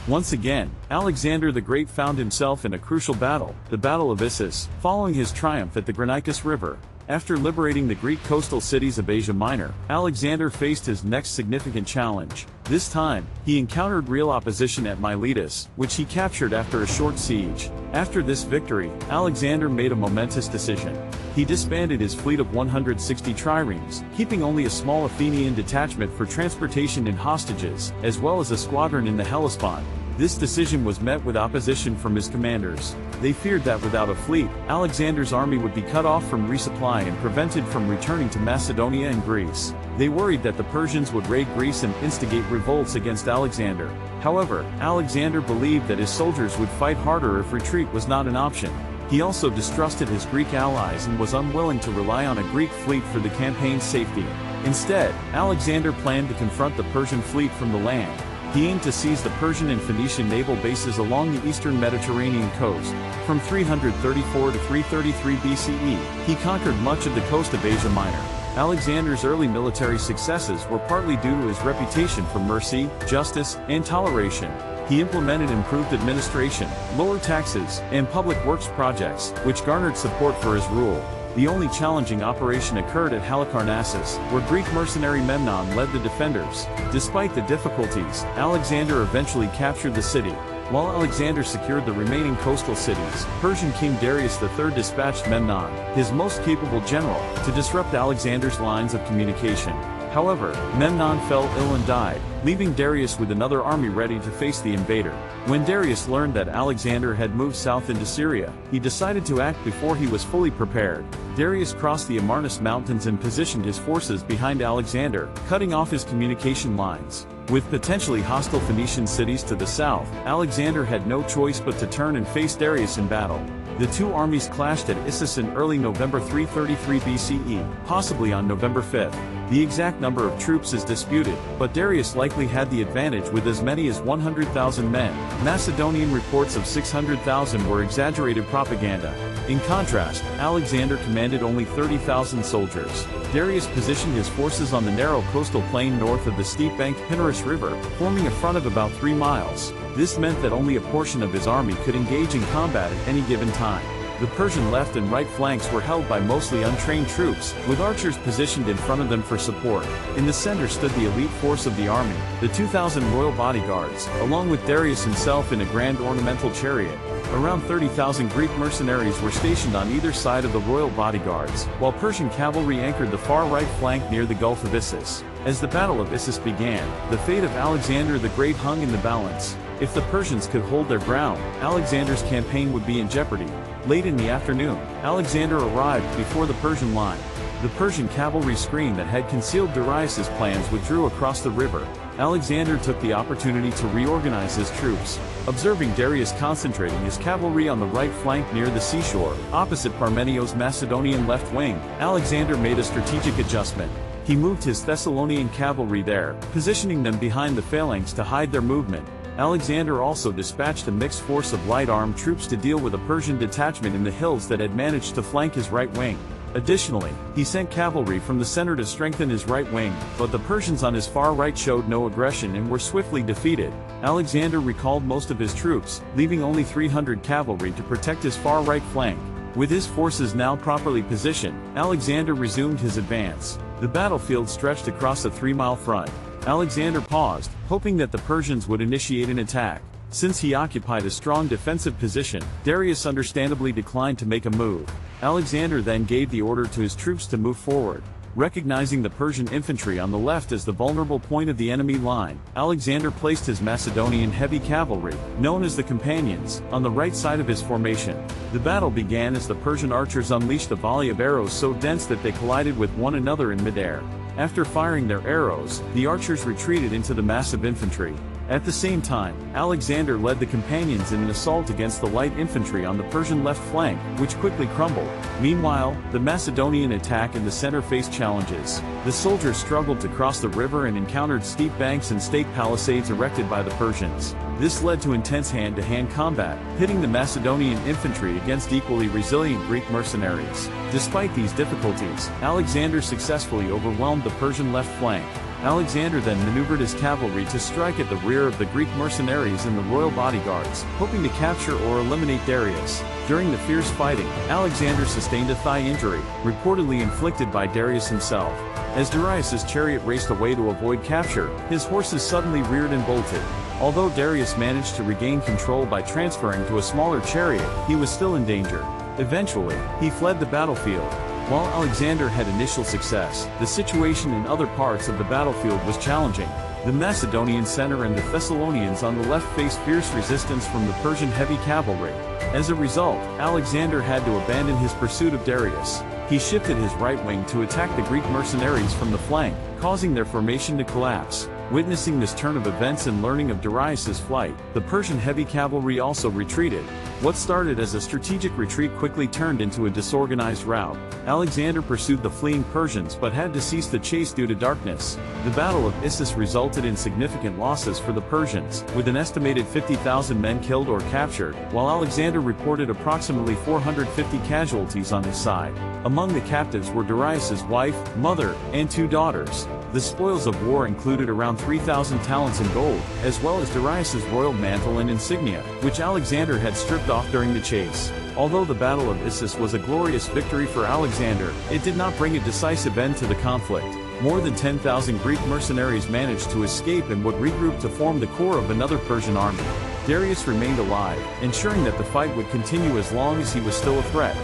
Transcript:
Once again, Alexander the Great found himself in a crucial battle, the Battle of Issus, following his triumph at the Granicus River. After liberating the Greek coastal cities of Asia Minor, Alexander faced his next significant challenge. This time, he encountered real opposition at Miletus, which he captured after a short siege. After this victory, Alexander made a momentous decision. He disbanded his fleet of 160 triremes, keeping only a small Athenian detachment for transportation and hostages, as well as a squadron in the Hellespont. This decision was met with opposition from his commanders. They feared that without a fleet, Alexander's army would be cut off from resupply and prevented from returning to Macedonia and Greece. They worried that the Persians would raid Greece and instigate revolts against Alexander. However, Alexander believed that his soldiers would fight harder if retreat was not an option. He also distrusted his Greek allies and was unwilling to rely on a Greek fleet for the campaign's safety. Instead, Alexander planned to confront the Persian fleet from the land. He aimed to seize the Persian and Phoenician naval bases along the eastern Mediterranean coast. From 334 to 333 BCE, he conquered much of the coast of Asia Minor. Alexander's early military successes were partly due to his reputation for mercy, justice, and toleration. He implemented improved administration, lower taxes, and public works projects, which garnered support for his rule. The only challenging operation occurred at Halicarnassus, where Greek mercenary Memnon led the defenders. Despite the difficulties, Alexander eventually captured the city. While Alexander secured the remaining coastal cities, Persian King Darius III dispatched Memnon, his most capable general, to disrupt Alexander's lines of communication. However, Memnon fell ill and died, leaving Darius with another army ready to face the invader. When Darius learned that Alexander had moved south into Syria, he decided to act before he was fully prepared. Darius crossed the Amarnus Mountains and positioned his forces behind Alexander, cutting off his communication lines. With potentially hostile Phoenician cities to the south, Alexander had no choice but to turn and face Darius in battle. The two armies clashed at Issus in early November 333 BCE, possibly on November 5. The exact number of troops is disputed, but Darius likely had the advantage with as many as 100,000 men. Macedonian reports of 600,000 were exaggerated propaganda. In contrast, Alexander commanded only 30,000 soldiers. Darius positioned his forces on the narrow coastal plain north of the steep-banked Pinarus River, forming a front of about 3 miles. This meant that only a portion of his army could engage in combat at any given time. The Persian left and right flanks were held by mostly untrained troops, with archers positioned in front of them for support. In the center stood the elite force of the army, the 2,000 royal bodyguards, along with Darius himself in a grand ornamental chariot. Around 30,000 Greek mercenaries were stationed on either side of the royal bodyguards, while Persian cavalry anchored the far right flank near the Gulf of Issus. As the Battle of Issus began, the fate of Alexander the Great hung in the balance. If the Persians could hold their ground, Alexander's campaign would be in jeopardy. Late in the afternoon, Alexander arrived before the Persian line. The Persian cavalry screen that had concealed Darius's plans withdrew across the river. Alexander took the opportunity to reorganize his troops. Observing Darius concentrating his cavalry on the right flank near the seashore, opposite Parmenio's Macedonian left wing, Alexander made a strategic adjustment. He moved his Thessalonian cavalry there, positioning them behind the phalanx to hide their movement. Alexander also dispatched a mixed force of light-armed troops to deal with a Persian detachment in the hills that had managed to flank his right wing. Additionally, he sent cavalry from the center to strengthen his right wing, but the Persians on his far right showed no aggression and were swiftly defeated. Alexander recalled most of his troops, leaving only 300 cavalry to protect his far right flank. With his forces now properly positioned, Alexander resumed his advance. The battlefield stretched across a 3-mile front. Alexander paused, hoping that the Persians would initiate an attack. Since he occupied a strong defensive position, Darius understandably declined to make a move. Alexander then gave the order to his troops to move forward. Recognizing the Persian infantry on the left as the vulnerable point of the enemy line, Alexander placed his Macedonian heavy cavalry, known as the companions, on the right side of his formation. The battle began as the Persian archers unleashed a volley of arrows so dense that they collided with one another in midair. After firing their arrows, the archers retreated into the massive infantry. At the same time, Alexander led the companions in an assault against the light infantry on the Persian left flank, which quickly crumbled. Meanwhile, the Macedonian attack in the center faced challenges. The soldiers struggled to cross the river and encountered steep banks and stake palisades erected by the Persians. This led to intense hand-to-hand combat, pitting the Macedonian infantry against equally resilient Greek mercenaries. Despite these difficulties, Alexander successfully overwhelmed the Persian left flank. Alexander then maneuvered his cavalry to strike at the rear of the Greek mercenaries and the royal bodyguards, hoping to capture or eliminate Darius. During the fierce fighting, Alexander sustained a thigh injury, reportedly inflicted by Darius himself. As Darius's chariot raced away to avoid capture, his horses suddenly reared and bolted. Although Darius managed to regain control by transferring to a smaller chariot, he was still in danger. Eventually, he fled the battlefield. While Alexander had initial success, the situation in other parts of the battlefield was challenging. The Macedonian center and the Thessalonians on the left faced fierce resistance from the Persian heavy cavalry. As a result, Alexander had to abandon his pursuit of Darius. He shifted his right wing to attack the Greek mercenaries from the flank, causing their formation to collapse. Witnessing this turn of events and learning of Darius's flight, the Persian heavy cavalry also retreated. What started as a strategic retreat quickly turned into a disorganized rout. Alexander pursued the fleeing Persians but had to cease the chase due to darkness. The Battle of Issus resulted in significant losses for the Persians, with an estimated 50,000 men killed or captured, while Alexander reported approximately 450 casualties on his side. Among the captives were Darius's wife, mother, and 2 daughters. The spoils of war included around 3,000 talents in gold, as well as Darius's royal mantle and insignia, which Alexander had stripped off during the chase. Although the Battle of Issus was a glorious victory for Alexander, it did not bring a decisive end to the conflict. More than 10,000 Greek mercenaries managed to escape and would regroup to form the core of another Persian army. Darius remained alive, ensuring that the fight would continue as long as he was still a threat.